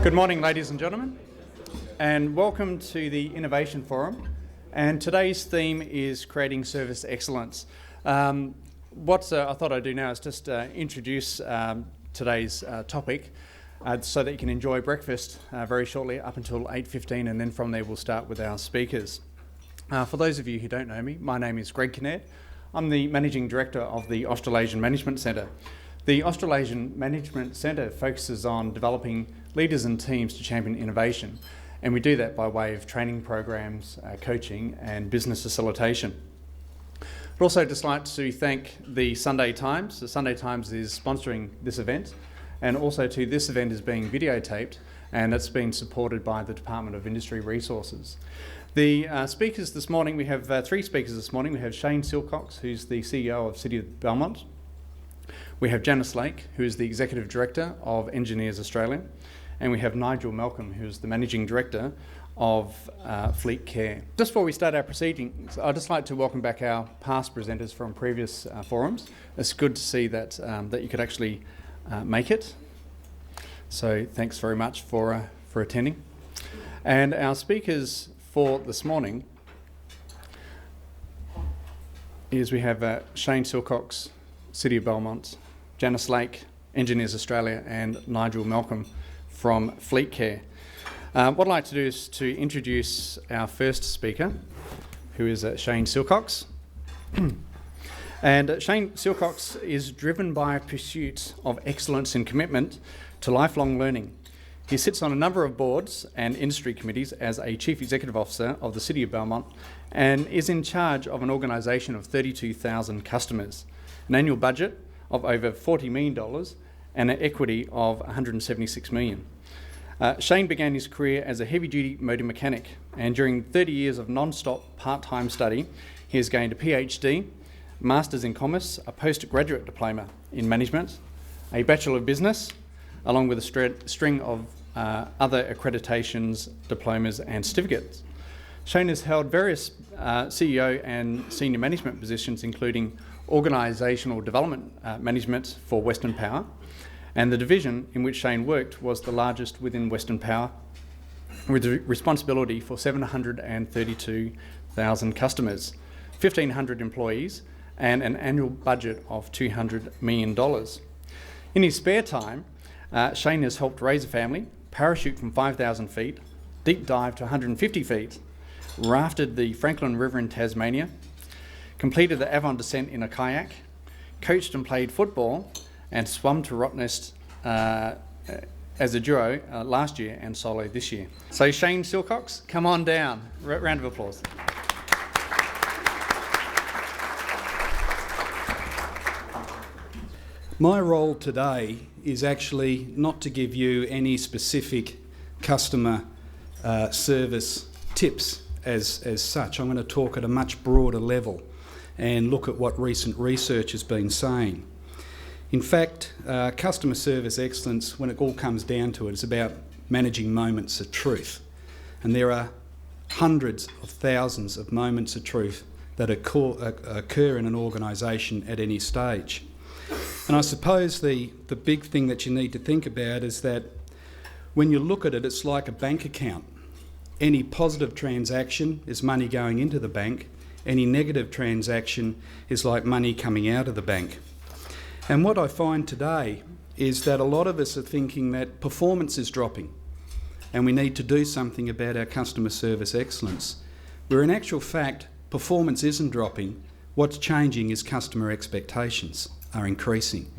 Good morning, ladies and gentlemen, and welcome to the Innovation Forum. And today's theme is creating service excellence. What I thought I'd do now is just introduce today's topic so that you can enjoy breakfast very shortly up until 8:15, and then from there we'll start with our speakers. For those of you who don't know me, my name is Kinnaird. I'm the Managing Director of the Australasian Management Centre. The Australasian Management Centre focuses on developing leaders and teams to champion innovation, and we do that by way of training programs, coaching and business facilitation. I'd also just like to thank the Sunday Times. The Sunday Times is sponsoring this event, and also too, this event is being videotaped and it's been supported by the Department of Industry Resources. The speakers this morning, we have three speakers this morning. We have Shane Silcox, who's the CEO of City of Belmont. We have Janice Lake, who is the Executive Director of Engineers Australia. And we have Nigel Malcolm, who's the Managing Director of Fleet Care. Just before we start our proceedings, I'd just like to welcome back our past presenters from previous forums. It's good to see that that you could actually make it. So thanks very much for attending. And our speakers for this morning is we have Shane Silcox, City of Belmont, Janice Lake, Engineers Australia, and Nigel Malcolm from Fleet Care. What I'd like to do is to introduce our first speaker, who is Shane Silcox. And Shane Silcox is driven by a pursuit of excellence and commitment to lifelong learning. He sits on a number of boards and industry committees as a Chief Executive Officer of the City of Belmont and is in charge of an organisation of 32,000 customers, an annual budget of over $40 million and an equity of $176 million. Shane began his career as a heavy-duty motor mechanic, and during 30 years of non-stop part-time study, he has gained a PhD, Masters in Commerce, a postgraduate diploma in management, a Bachelor of Business, along with a string of other accreditations, diplomas and certificates. Shane has held various CEO and senior management positions, including Organisational Development Management for Western Power, and the division in which Shane worked was the largest within Western Power, with responsibility for 732,000 customers, 1,500 employees, and an annual budget of $200 million. In his spare time, Shane has helped raise a family, parachute from 5,000 feet, deep dive to 150 feet, rafted the Franklin River in Tasmania, completed the Avon descent in a kayak, coached and played football, and swum to Rottnest as a duo last year and solo this year. So Shane Silcox, come on down. Round of applause. My role today is actually not to give you any specific customer service tips as such. I'm going to talk at a much broader level and look at what recent research has been saying. In fact, customer service excellence, when it all comes down to it, is about managing moments of truth. And there are hundreds of thousands of moments of truth that occur in an organisation at any stage. And I suppose the big thing that you need to think about is that when you look at it, it's like a bank account. Any positive transaction is money going into the bank. Any negative transaction is like money coming out of the bank. And what I find today is that a lot of us are thinking that performance is dropping and we need to do something about our customer service excellence. Where in actual fact, performance isn't dropping. What's changing is customer expectations are increasing.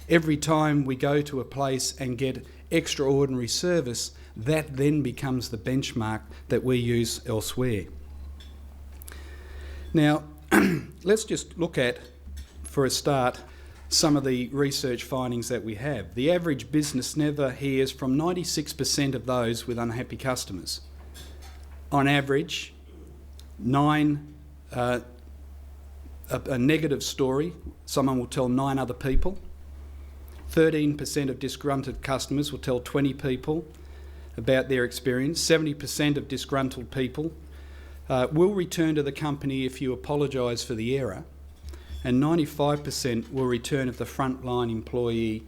Every time we go to a place and get extraordinary service, that then becomes the benchmark that we use elsewhere. Now, let's just look at, for a start, some of the research findings that we have. The average business never hears from 96% of those with unhappy customers. On average, a negative story, someone will tell 9 other people. 13% of disgruntled customers will tell 20 people about their experience. 70% of disgruntled people will return to the company if you apologise for the error. And 95% will return if the frontline employee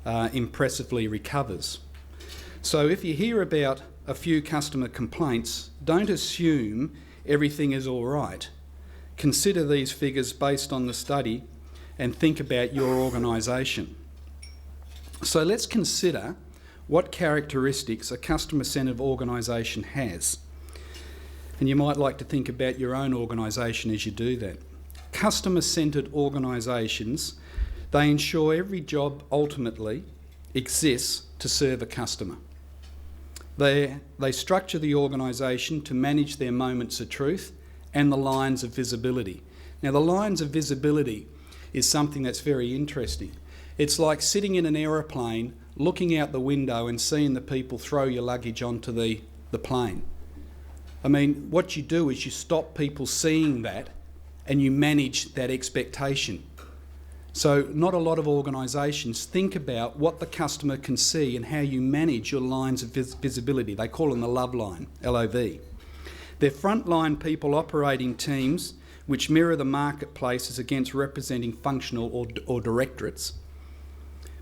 impressively recovers. So if you hear about a few customer complaints, don't assume everything is all right. Consider these figures based on the study and think about your organisation. So let's consider what characteristics a customer-centred organisation has. And you might like to think about your own organisation as you do that. Customer-centred organisations, they ensure every job ultimately exists to serve a customer. They structure the organisation to manage their moments of truth and the lines of visibility. Now, the lines of visibility is something that's very interesting. It's like sitting in an aeroplane, looking out the window and seeing the people throw your luggage onto the plane. I mean, what you do is you stop people seeing that and you manage that expectation. So not a lot of organisations think about what the customer can see and how you manage your lines of visibility. They call them the love line, LOV. They're frontline people operating teams which mirror the marketplaces against representing functional or directorates.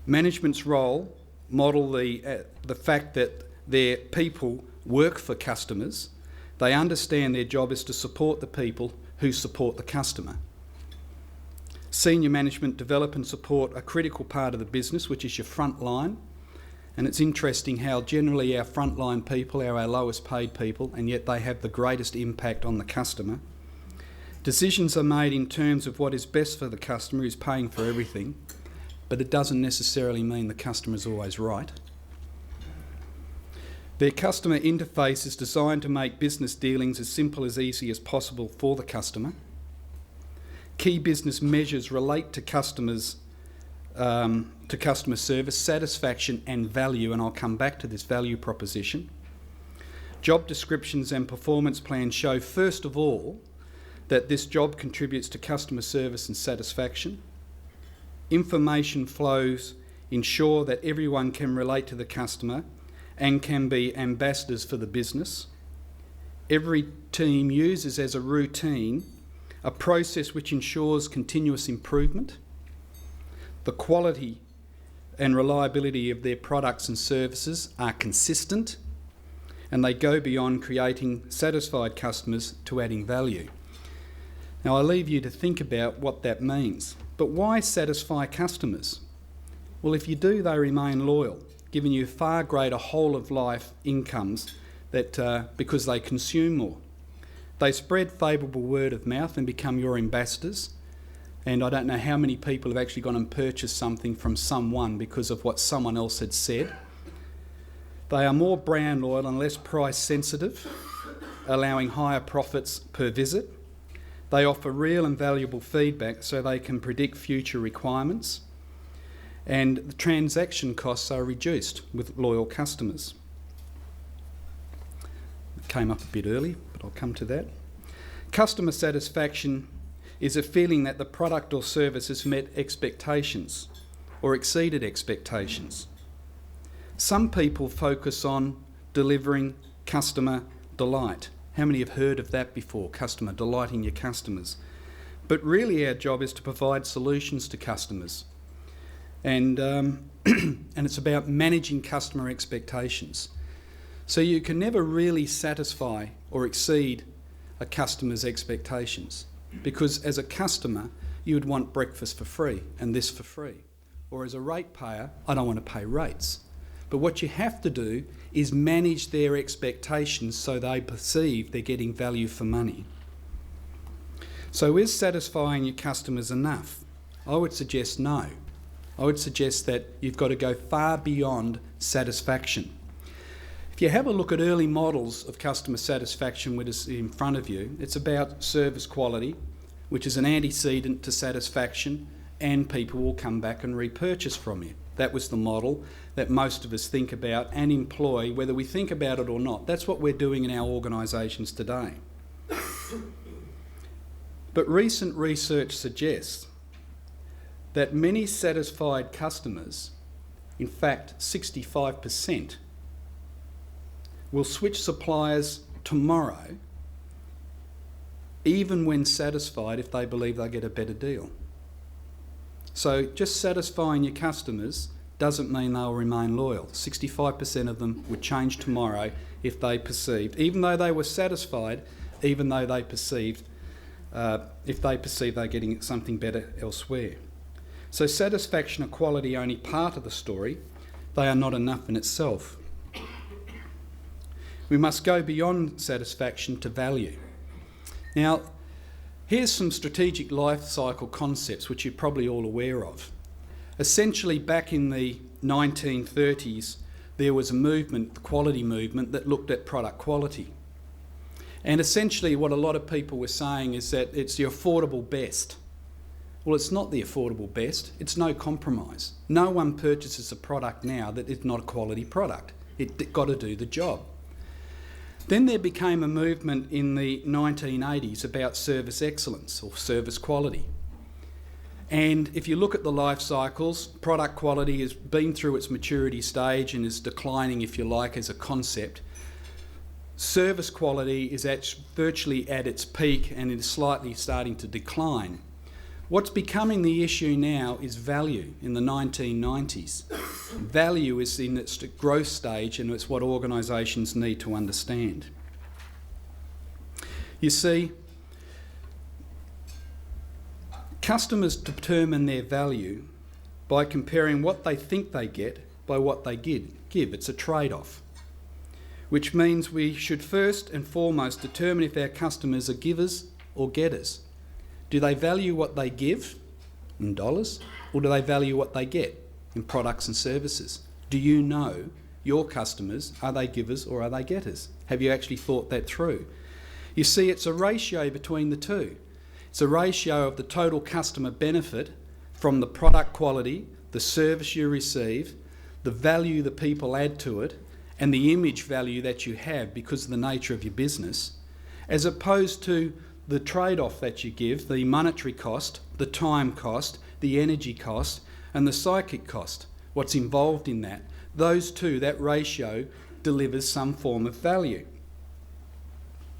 Management's role model the fact that their people work for customers. They understand their job is to support the people who support the customer. Senior management develop and support a critical part of the business, which is your front line. And it's interesting how generally our frontline people are our lowest paid people, and yet they have the greatest impact on the customer. Decisions are made in terms of what is best for the customer who's paying for everything, but it doesn't necessarily mean the customer is always right. Their customer interface is designed to make business dealings as simple as easy as possible for the customer. Key business measures relate to customer service, satisfaction and value, and I'll come back to this value proposition. Job descriptions and performance plans show, first of all, that this job contributes to customer service and satisfaction. Information flows ensure that everyone can relate to the customer and can be ambassadors for the business. Every team uses as a routine a process which ensures continuous improvement. The quality and reliability of their products and services are consistent, and they go beyond creating satisfied customers to adding value. Now, I leave you to think about what that means. But why satisfy customers? Well, if you do, they remain loyal, giving you far greater whole-of-life incomes because they consume more. They spread favourable word of mouth and become your ambassadors. And I don't know how many people have actually gone and purchased something from someone because of what someone else had said. They are more brand loyal and less price sensitive, allowing higher profits per visit. They offer real and valuable feedback so they can predict future requirements. And the transaction costs are reduced with loyal customers. It came up a bit early, but I'll come to that. Customer satisfaction is a feeling that the product or service has met expectations or exceeded expectations. Some people focus on delivering customer delight. How many have heard of that before? Customer, delighting your customers. But really our job is to provide solutions to customers. And it's about managing customer expectations. So you can never really satisfy or exceed a customer's expectations, because as a customer you would want breakfast for free and this for free. Or as a ratepayer, I don't want to pay rates. But what you have to do is manage their expectations so they perceive they're getting value for money. So is satisfying your customers enough? I would suggest no. I would suggest that you've got to go far beyond satisfaction. If you have a look at early models of customer satisfaction which is in front of you, it's about service quality, which is an antecedent to satisfaction, and people will come back and repurchase from you. That was the model that most of us think about and employ, whether we think about it or not. That's what we're doing in our organisations today. But recent research suggests that many satisfied customers, in fact 65%, will switch suppliers tomorrow, even when satisfied, if they believe they'll get a better deal. So just satisfying your customers doesn't mean they'll remain loyal. 65% of them would change tomorrow if they perceived, even though they were satisfied, even though they perceived, if they perceive they're getting something better elsewhere. So satisfaction and quality are only part of the story. They are not enough in itself. We must go beyond satisfaction to value. Now, here's some strategic life cycle concepts which you're probably all aware of. Essentially, back in the 1930s, there was a movement, the quality movement, that looked at product quality. And essentially what a lot of people were saying is that it's the affordable best. Well, it's not the affordable best, it's no compromise. No one purchases a product now that is not a quality product. It's got to do the job. Then there became a movement in the 1980s about service excellence or service quality. And if you look at the life cycles, product quality has been through its maturity stage and is declining, if you like, as a concept. Service quality is virtually at its peak and is slightly starting to decline. What's becoming the issue now is value in the 1990s. Value is in its growth stage, and it's what organisations need to understand. You see, customers determine their value by comparing what they think they get by what they give. It's a trade-off, which means we should first and foremost determine if our customers are givers or getters. Do they value what they give in dollars, or do they value what they get in products and services? Do you know your customers, are they givers or are they getters? Have you actually thought that through? You see, it's a ratio between the two. It's a ratio of the total customer benefit from the product quality, the service you receive, the value the people add to it, and the image value that you have because of the nature of your business, as opposed to the trade-off that you give, the monetary cost, the time cost, the energy cost, and the psychic cost, what's involved in that. Those two, that ratio, delivers some form of value.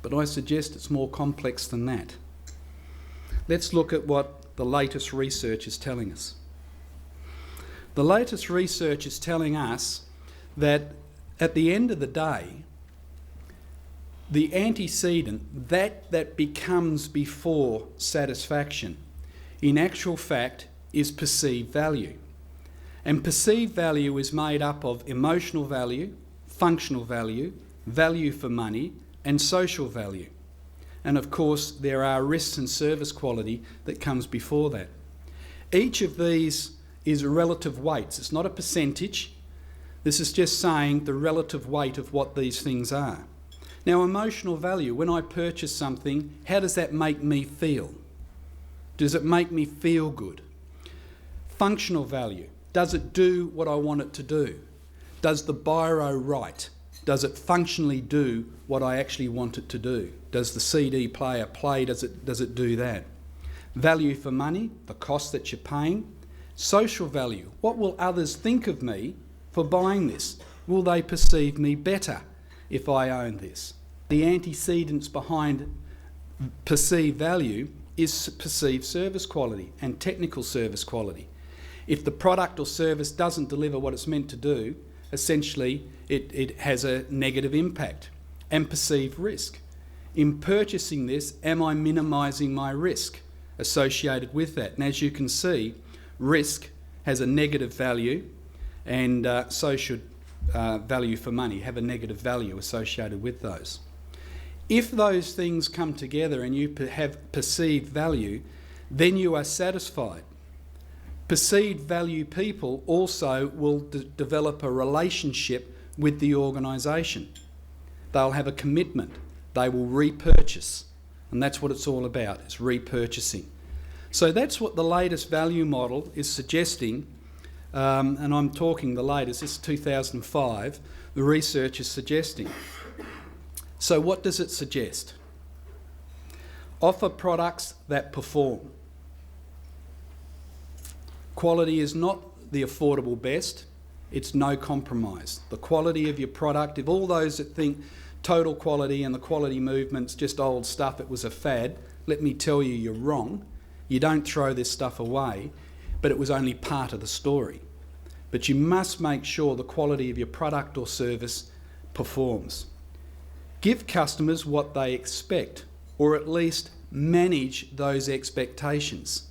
But I suggest it's more complex than that. Let's look at what the latest research is telling us. The latest research is telling us that at the end of the day, the antecedent, that becomes before satisfaction, in actual fact is perceived value. And perceived value is made up of emotional value, functional value, value for money, and social value. And of course, there are risks and service quality that comes before that. Each of these is relative weights. It's not a percentage. This is just saying the relative weight of what these things are. Now, emotional value, when I purchase something, how does that make me feel? Does it make me feel good? Functional value, does it do what I want it to do? Does the biro write? Does it functionally do what I actually want it to do? Does the CD player play? Does it do that? Value for money, the cost that you're paying. Social value, what will others think of me for buying this? Will they perceive me better if I own this? The antecedents behind perceived value is perceived service quality and technical service quality. If the product or service doesn't deliver what it's meant to do, essentially it has a negative impact. And perceived risk. In purchasing this, am I minimising my risk associated with that? And as you can see, risk has a negative value, and so should value for money have a negative value associated with those. If those things come together and you have perceived value, then you are satisfied. Perceived value people also will develop a relationship with the organisation. They'll have a commitment. They will repurchase. And that's what it's all about, is repurchasing. So that's what the latest value model is suggesting. And I'm talking the latest, this is 2005, the research is suggesting. So what does it suggest? Offer products that perform. Quality is not the affordable best, it's no compromise. The quality of your product, if all those that think total quality and the quality movement's just old stuff, it was a fad, let me tell you, you're wrong. You don't throw this stuff away, but it was only part of the story. but you must make sure the quality of your product or service performs. Give customers what they expect, or at least manage those expectations.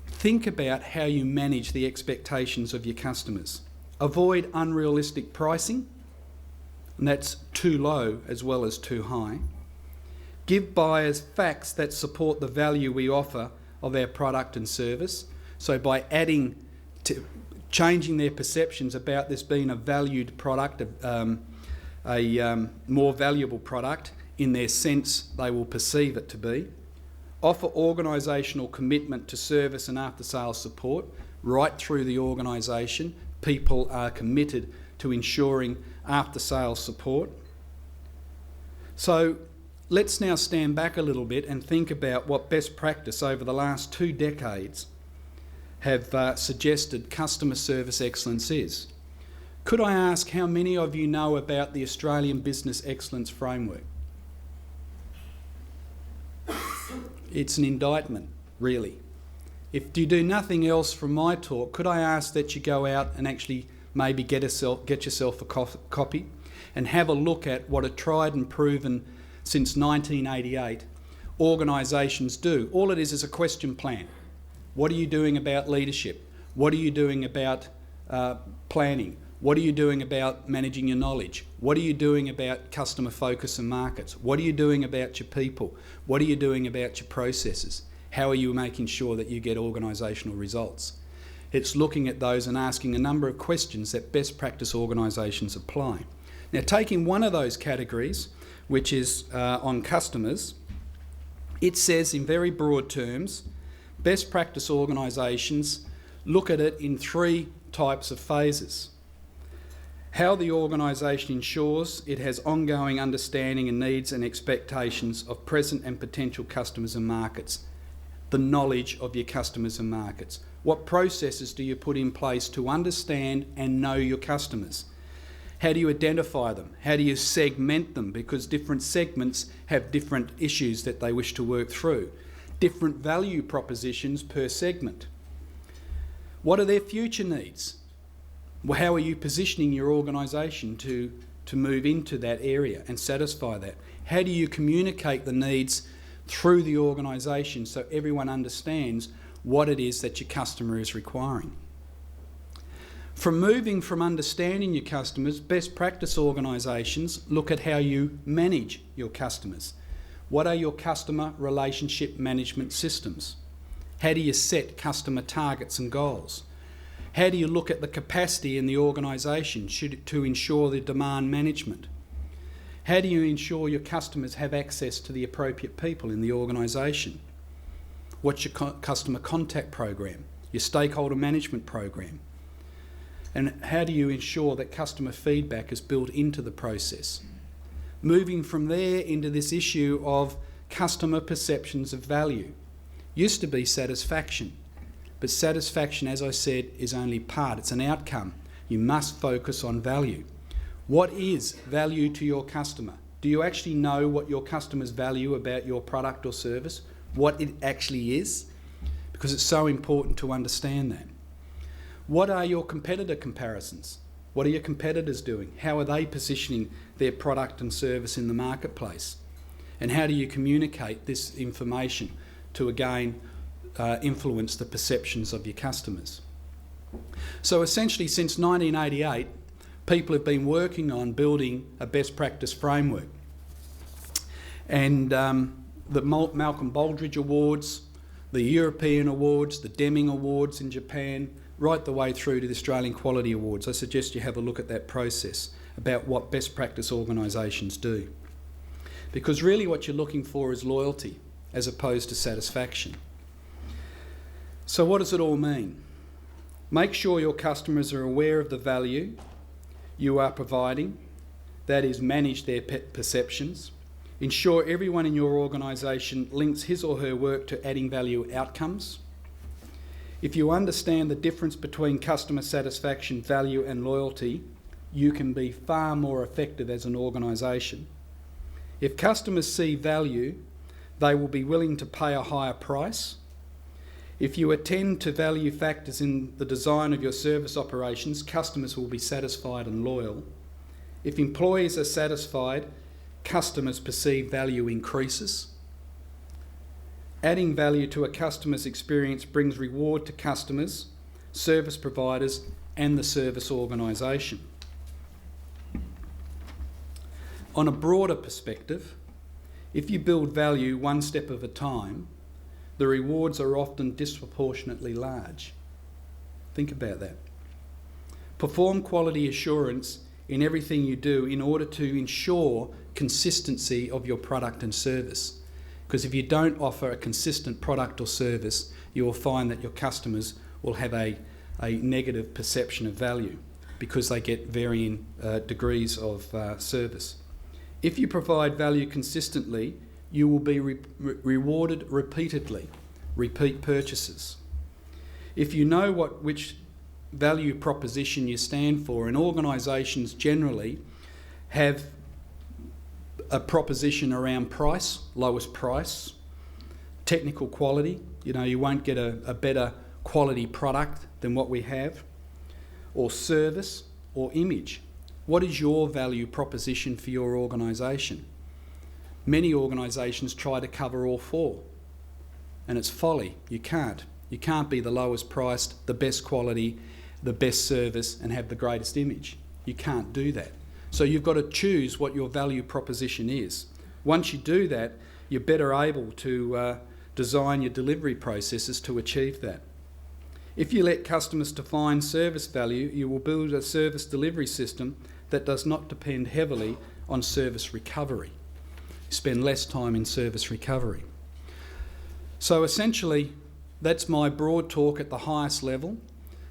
Think about how you manage the expectations of your customers. Avoid unrealistic pricing, and that's too low as well as too high. Give buyers facts that support the value we offer of our product and service. So by changing their perceptions about this being a valued product, a more valuable product in their sense they will perceive it to be. Offer organisational commitment to service and after-sales support. Right through the organisation, people are committed to ensuring after-sales support. So let's now stand back a little bit and think about what best practice over the last 2 decades have suggested customer service excellence is. Could I ask how many of you know about the Australian Business Excellence Framework? It's an indictment, really. If you do nothing else from my talk, could I ask that you go out and actually maybe get yourself a copy and have a look at what a tried and proven since 1988 organisations do. All it is a question plan. What are you doing about leadership? What are you doing about planning? What are you doing about managing your knowledge? What are you doing about customer focus and markets? What are you doing about your people? What are you doing about your processes? How are you making sure that you get organisational results? It's looking at those and asking a number of questions that best practice organisations apply. Now, taking one of those categories, which is on customers, it says in very broad terms, best practice organisations look at it in 3 types of phases. How the organisation ensures it has ongoing understanding and needs and expectations of present and potential customers and markets. The knowledge of your customers and markets. What processes do you put in place to understand and know your customers? How do you identify them? How do you segment them? Because different segments have different issues that they wish to work through. Different value propositions per segment. What are their future needs? Well, how are you positioning your organisation to move into that area and satisfy that? How do you communicate the needs through the organisation so everyone understands what it is that your customer is requiring? From moving from understanding your customers, best practice organisations look at how you manage your customers. What are your customer relationship management systems? How do you set customer targets and goals? How do you look at the capacity in the organisation to ensure the demand management? How do you ensure your customers have access to the appropriate people in the organisation? What's your customer contact program, your stakeholder management program? And how do you ensure that customer feedback is built into the process? Moving from there into this issue of customer perceptions of value. Used to be satisfaction. But satisfaction, as I said, is only part. It's an outcome. You must focus on value. What is value to your customer? Do you actually know what your customers value about your product or service? What it actually is? Because it's so important to understand that. What are your competitor comparisons? What are your competitors doing? How are they positioning their product and service in the marketplace? And how do you communicate this information to, again, influence the perceptions of your customers? So essentially, since 1988, people have been working on building a best practice framework. And the Malcolm Baldrige Awards, the European Awards, the Deming Awards in Japan, right the way through to the Australian Quality Awards. I suggest you have a look at that process about what best practice organisations do. Because really what you're looking for is loyalty as opposed to satisfaction. So what does it all mean? Make sure your customers are aware of the value you are providing, that is, manage their perceptions. Ensure everyone in your organisation links his or her work to adding value outcomes. If you understand the difference between customer satisfaction, value and loyalty, you can be far more effective as an organisation. If customers see value, they will be willing to pay a higher price. If you attend to value factors in the design of your service operations, customers will be satisfied and loyal. If employees are satisfied, customers' perceived value increases. Adding value to a customer's experience brings reward to customers, service providers, and the service organisation. On a broader perspective, if you build value one step at a time, the rewards are often disproportionately large. Think about that. Perform quality assurance in everything you do in order to ensure consistency of your product and service. Because if you don't offer a consistent product or service, you will find that your customers will have a negative perception of value because they get varying degrees of service. If you provide value consistently, you will be rewarded repeatedly, repeat purchases. If you know which value proposition you stand for, and organisations generally have a proposition around price, lowest price, technical quality, you won't get a better quality product than what we have, or service, or image. What is your value proposition for your organisation? Many organisations try to cover all four, and it's folly. You can't. You can't be the lowest priced, the best quality, the best service, and have the greatest image. You can't do that. So you've got to choose what your value proposition is. Once you do that, you're better able to design your delivery processes to achieve that. If you let customers define service value, you will build a service delivery system that does not depend heavily on service recovery. Spend less time in service recovery. So essentially, that's my broad talk at the highest level.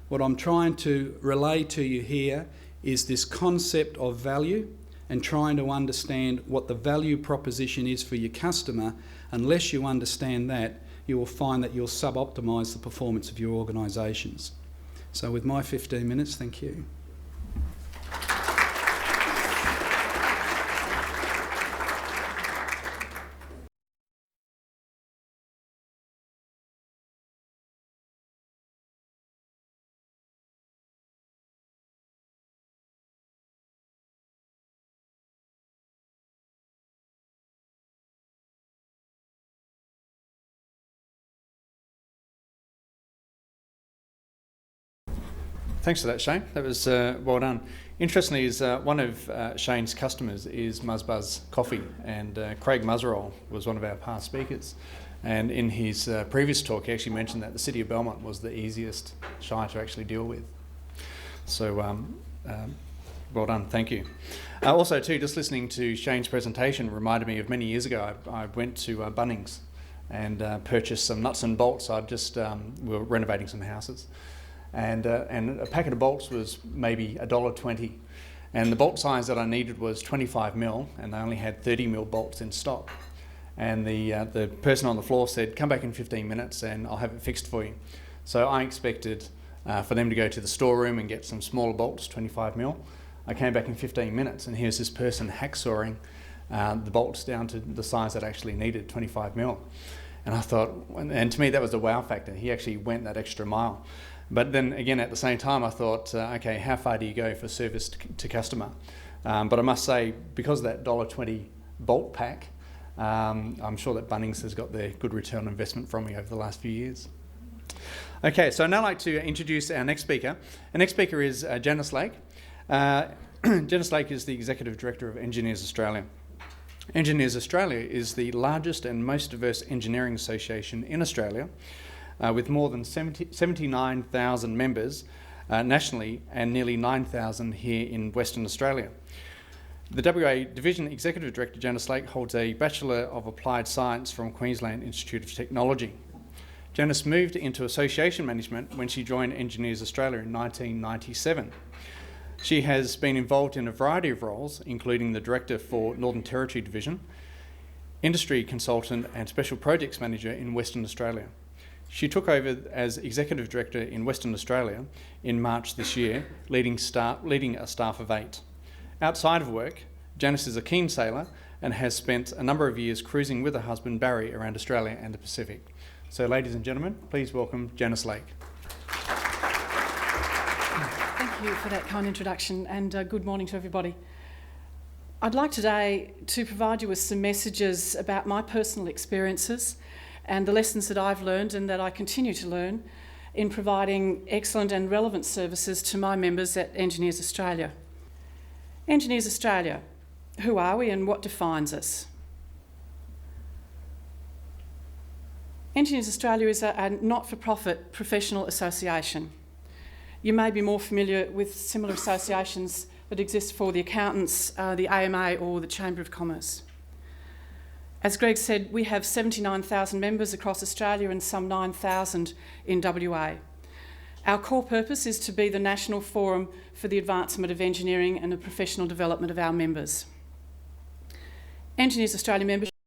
What I'm trying to relay to you here is this concept of value and trying to understand what the value proposition is for your customer. Unless you understand that, you will find that you'll sub-optimise the performance of your organisations. So with my 15 minutes, thank you. Thanks for that, Shane. That was well done. Interestingly, one of Shane's customers is Muzbuzz Coffee, and Craig Muzzerall was one of our past speakers. And in his previous talk, he actually mentioned that the City of Belmont was the easiest shire to actually deal with. So well done, thank you. Also too, just listening to Shane's presentation reminded me of many years ago. I went to Bunnings and purchased some nuts and bolts. We were renovating some houses. And a packet of bolts was maybe $1.20. And the bolt size that I needed was 25 mil, and they only had 30 mil bolts in stock. And the person on the floor said, come back in 15 minutes and I'll have it fixed for you. So I expected for them to go to the storeroom and get some smaller bolts, 25 mil. I came back in 15 minutes and here's this person hacksawing the bolts down to the size that I actually needed, 25 mil. And I thought, and to me that was the wow factor. He actually went that extra mile. But then again, at the same time, I thought, okay, how far do you go for service to customer? But I must say, because of that $1.20 bolt pack, I'm sure that Bunnings has got their good return on investment from me over the last few years. Okay, so I'd now like to introduce our next speaker. Our next speaker is Janice Lake. Janice Lake is the Executive Director of Engineers Australia. Engineers Australia is the largest and most diverse engineering association in Australia, with more than 79,000 members nationally and nearly 9,000 here in Western Australia. The WA Division Executive Director, Janice Lake, holds a Bachelor of Applied Science from Queensland Institute of Technology. Janice moved into association management when she joined Engineers Australia in 1997. She has been involved in a variety of roles, including the Director for Northern Territory Division, Industry Consultant and Special Projects Manager in Western Australia. She took over as Executive Director in Western Australia in March this year, leading a staff of 8. Outside of work, Janice is a keen sailor and has spent a number of years cruising with her husband Barry around Australia and the Pacific. So ladies and gentlemen, please welcome Janice Lake. Thank you for that kind introduction, and good morning to everybody. I'd like today to provide you with some messages about my personal experiences and the lessons that I've learned and that I continue to learn in providing excellent and relevant services to my members at Engineers Australia. Engineers Australia, who are we and what defines us? Engineers Australia is a not-for-profit professional association. You may be more familiar with similar associations that exist for the accountants, the AMA or the Chamber of Commerce. As Greg said, we have 79,000 members across Australia and some 9,000 in WA. Our core purpose is to be the national forum for the advancement of engineering and the professional development of our members. Engineers Australia membership